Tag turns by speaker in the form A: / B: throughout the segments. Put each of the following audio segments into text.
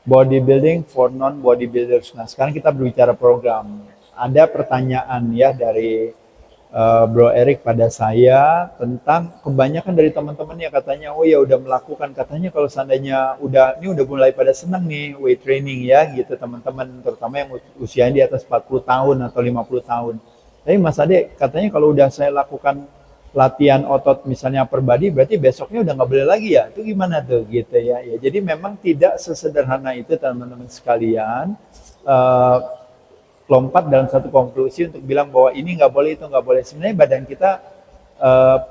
A: bodybuilding for non-bodybuilders. Nah, sekarang kita berbicara program. Ada pertanyaan ya dari Bro Erik pada saya tentang kebanyakan dari teman-temannya katanya, oh ya udah melakukan, katanya kalau seandainya ini udah mulai pada senang nih weight training ya gitu teman-teman, terutama yang usianya di atas 40 tahun atau 50 tahun. Tapi Mas Ade katanya kalau udah saya lakukan latihan otot misalnya upper body berarti besoknya udah nggak boleh lagi ya, itu gimana tuh gitu ya. Ya jadi memang tidak sesederhana itu teman-teman sekalian, eh, lompat dalam satu konklusi untuk bilang bahwa ini nggak boleh itu nggak boleh. Sebenarnya badan kita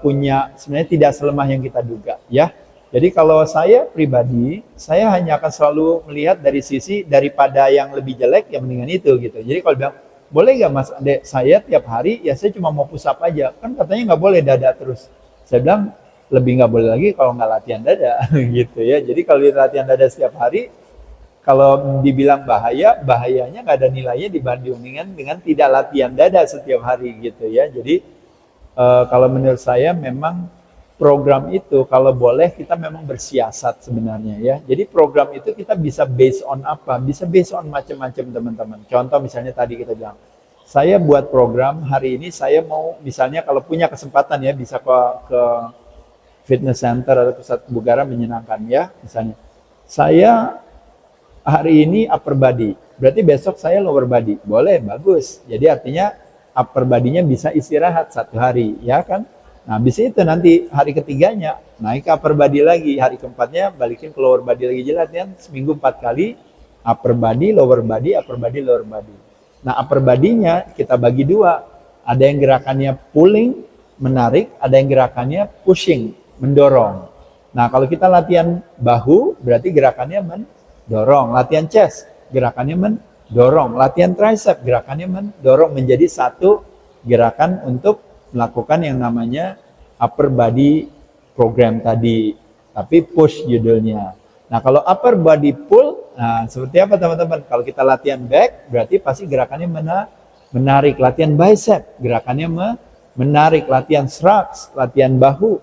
A: punya, sebenarnya tidak selemah yang kita duga ya. Jadi kalau saya pribadi, saya hanya akan selalu melihat dari sisi daripada yang lebih jelek, yang mendingan itu gitu. Jadi kalau bilang, boleh nggak Mas Ade, saya tiap hari ya saya cuma mau push up aja. Kan katanya nggak boleh dada terus. Saya bilang, lebih nggak boleh lagi kalau nggak latihan dada gitu ya. Jadi kalau latihan dada setiap hari, kalau dibilang bahaya, bahayanya nggak ada nilainya dibandingkan dengan tidak latihan dada setiap hari gitu ya. Jadi kalau menurut saya memang program itu kalau boleh kita memang bersiasat sebenarnya ya. Jadi program itu kita bisa based on apa? Bisa based on macam-macam teman-teman. Contoh misalnya tadi kita bilang, saya buat program hari ini saya mau misalnya kalau punya kesempatan ya bisa ke fitness center atau pusat kebugaran menyenangkan ya misalnya. Saya hari ini upper body, berarti besok saya lower body. Boleh, bagus. Jadi artinya upper body-nya bisa istirahat 1 hari, ya kan? Nah, habis itu nanti hari ketiganya naik ke upper body lagi, hari keempatnya balikin ke lower body lagi. Jadi latihan seminggu 4 kali, upper body, lower body, upper body, lower body. Nah, upper body-nya kita bagi dua. Ada yang gerakannya pulling, menarik, ada yang gerakannya pushing, mendorong. Nah, kalau kita latihan bahu, berarti gerakannya mendorong. Latihan chest, gerakannya mendorong. Latihan tricep, gerakannya mendorong menjadi satu gerakan untuk melakukan yang namanya upper body program tadi. Tapi push judulnya. Nah, kalau upper body pull, nah seperti apa teman-teman? Kalau kita latihan back, berarti pasti gerakannya menarik. Latihan bicep, gerakannya menarik. Latihan shrugs, latihan bahu,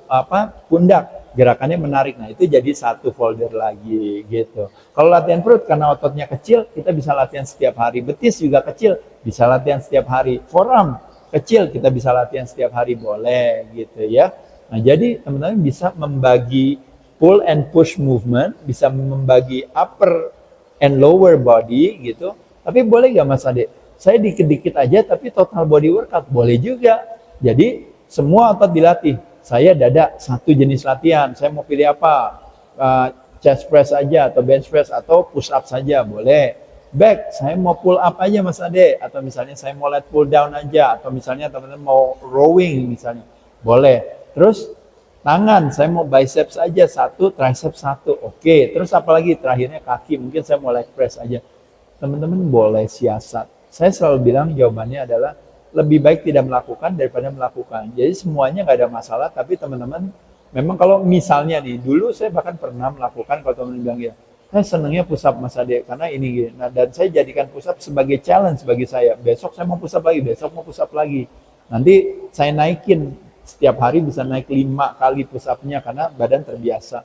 A: pundak, gerakannya menarik. Nah, itu jadi satu folder lagi gitu. Kalau latihan perut karena ototnya kecil, kita bisa latihan setiap hari. Betis juga kecil, bisa latihan setiap hari. Forearm kecil, kita bisa latihan setiap hari, boleh gitu ya. Nah, jadi teman-teman bisa membagi pull and push movement, bisa membagi upper and lower body gitu. Tapi boleh nggak Mas Ade? Saya dikit-dikit aja tapi total body workout, boleh juga. Jadi semua otot dilatih. Saya dada satu jenis latihan, saya mau pilih apa? Chest press aja atau bench press atau push up saja, boleh. Back, saya mau pull up aja Mas Ade, atau misalnya saya mau let pull down aja, atau misalnya teman-teman mau rowing misalnya, boleh. Terus tangan, saya mau biceps aja satu, triceps satu, oke. Terus apalagi terakhirnya kaki, mungkin saya mau leg press aja. Teman-teman boleh siasat. Saya selalu bilang jawabannya adalah lebih baik tidak melakukan daripada melakukan. Jadi semuanya nggak ada masalah, tapi teman-teman memang kalau misalnya nih, dulu saya bahkan pernah melakukan, kalau teman-teman bilang ya, saya senangnya push up Mas Ade, karena ini. Nah, dan saya jadikan push up sebagai challenge bagi saya. Besok saya mau push up lagi, besok mau push up lagi. Nanti saya naikin, setiap hari bisa naik 5 kali push up-nya karena badan terbiasa.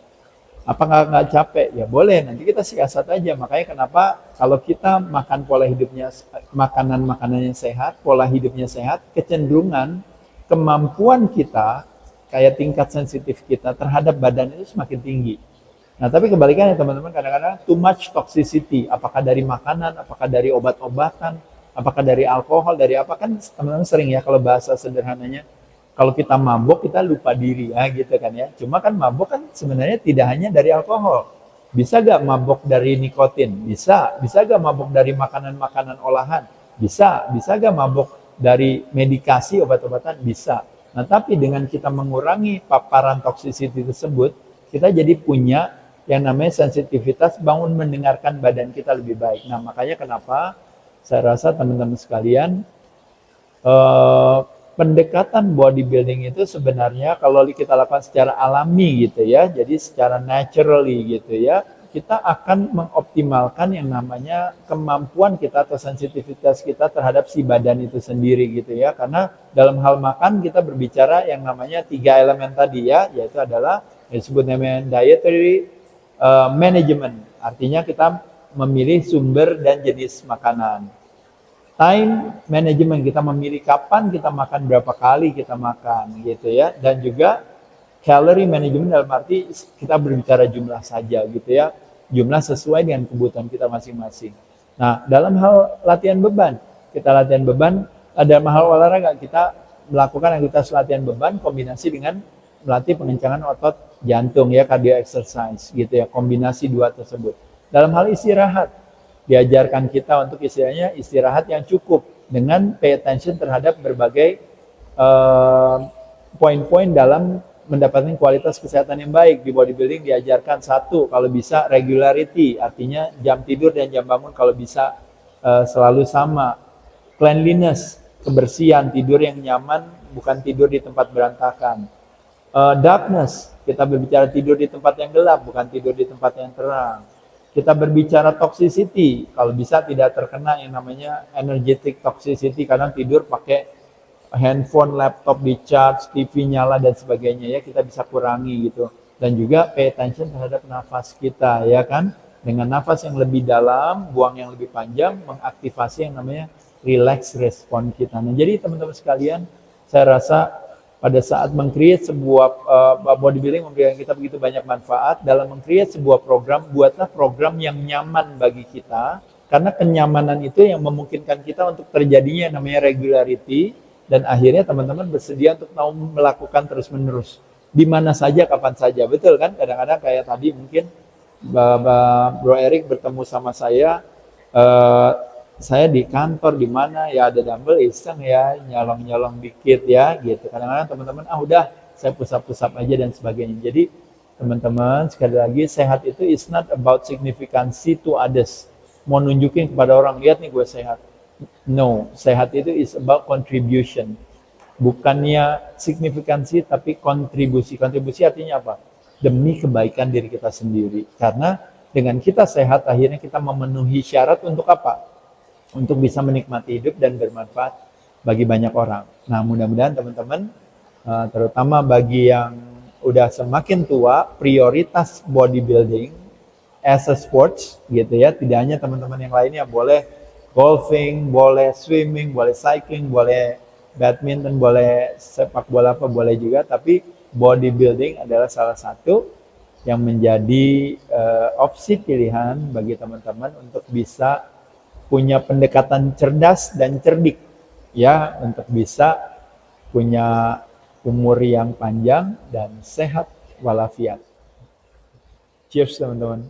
A: Apa nggak capek? Ya boleh, nanti kita siasat aja. Makanya kenapa kalau kita makan pola hidupnya, makanan-makanannya sehat, pola hidupnya sehat, kecenderungan kemampuan kita, kayak tingkat sensitif kita terhadap badan itu semakin tinggi. Nah, tapi kebalikannya teman-teman, kadang-kadang too much toxicity, apakah dari makanan, apakah dari obat-obatan, apakah dari alkohol, dari apa, kan teman-teman sering ya kalau bahasa sederhananya, kalau kita mabuk kita lupa diri ya gitu kan ya. Cuma kan mabuk kan sebenarnya tidak hanya dari alkohol. Bisa gak mabuk dari nikotin? Bisa. Bisa gak mabuk dari makanan-makanan olahan? Bisa. Bisa gak mabuk dari medikasi, obat-obatan? Bisa. Nah, tapi dengan kita mengurangi paparan toxicity tersebut, kita jadi punya yang namanya sensitivitas bangun mendengarkan badan kita lebih baik. Nah, makanya kenapa saya rasa teman-teman sekalian, pendekatan bodybuilding itu sebenarnya kalau kita lakukan secara alami gitu ya, jadi secara naturally gitu ya, kita akan mengoptimalkan yang namanya kemampuan kita atau sensitivitas kita terhadap si badan itu sendiri gitu ya. Karena dalam hal makan kita berbicara yang namanya 3 elemen tadi ya, yaitu adalah yang disebut namanya dietary management. Artinya kita memilih sumber dan jenis makanan. Time management, kita memilih kapan kita makan, berapa kali kita makan gitu ya. Dan juga calorie management dalam arti kita berbicara jumlah saja gitu ya. Jumlah sesuai dengan kebutuhan kita masing-masing. Nah, dalam hal latihan beban, kita latihan beban, dalam hal olahraga kita melakukan aktivitas latihan beban kombinasi dengan melatih pengencangan otot jantung ya, cardio exercise gitu ya, kombinasi dua tersebut. Dalam hal istirahat, diajarkan kita untuk istilahnya istirahat yang cukup dengan pay attention terhadap berbagai poin-poin dalam mendapatkan kualitas kesehatan yang baik. Di bodybuilding diajarkan satu, kalau bisa regularity, artinya jam tidur dan jam bangun kalau bisa selalu sama. Cleanliness, kebersihan, tidur yang nyaman, bukan tidur di tempat berantakan. Darkness, kita berbicara tidur di tempat yang gelap, bukan tidur di tempat yang terang. Kita berbicara toxicity, kalau bisa tidak terkena yang namanya energetic toxicity, kadang tidur pakai handphone, laptop di charge, TV nyala dan sebagainya ya, kita bisa kurangi gitu. Dan juga pay attention terhadap nafas kita ya kan, dengan nafas yang lebih dalam, buang yang lebih panjang, mengaktifasi yang namanya relax respon kita. Nah, jadi teman-teman sekalian, saya rasa pada saat meng-create sebuah bodybuilding memberikan kita begitu banyak manfaat. Dalam meng-create sebuah program, buatlah program yang nyaman bagi kita, karena kenyamanan itu yang memungkinkan kita untuk terjadinya yang namanya regularity, dan akhirnya teman-teman bersedia untuk mau melakukan terus-menerus di mana saja, kapan saja. Betul kan? Kadang-kadang kayak tadi mungkin Bro Erik bertemu sama saya di kantor di mana ya, ada dumbbell iseng ya, nyolong-nyolong dikit ya gitu. Kadang-kadang teman-teman udah saya pusap-pusap aja dan sebagainya. Jadi teman-teman sekali lagi, sehat itu is not about significancy to others. Mau nunjukin kepada orang, lihat nih gue sehat. No, sehat itu is about contribution. Bukannya signifikansi tapi kontribusi. Kontribusi artinya apa? Demi kebaikan diri kita sendiri. Karena dengan kita sehat, akhirnya kita memenuhi syarat untuk apa? Untuk bisa menikmati hidup dan bermanfaat bagi banyak orang. Nah, mudah-mudahan teman-teman, terutama bagi yang udah semakin tua, prioritas bodybuilding as a sports gitu ya. Tidak hanya teman-teman yang lainnya, boleh golfing, boleh swimming, boleh cycling, boleh badminton, boleh sepak bola apa boleh juga, tapi bodybuilding adalah salah satu yang menjadi opsi pilihan bagi teman-teman untuk bisa punya pendekatan cerdas dan cerdik ya, untuk bisa punya umur yang panjang dan sehat walafiat. Cheers teman-teman.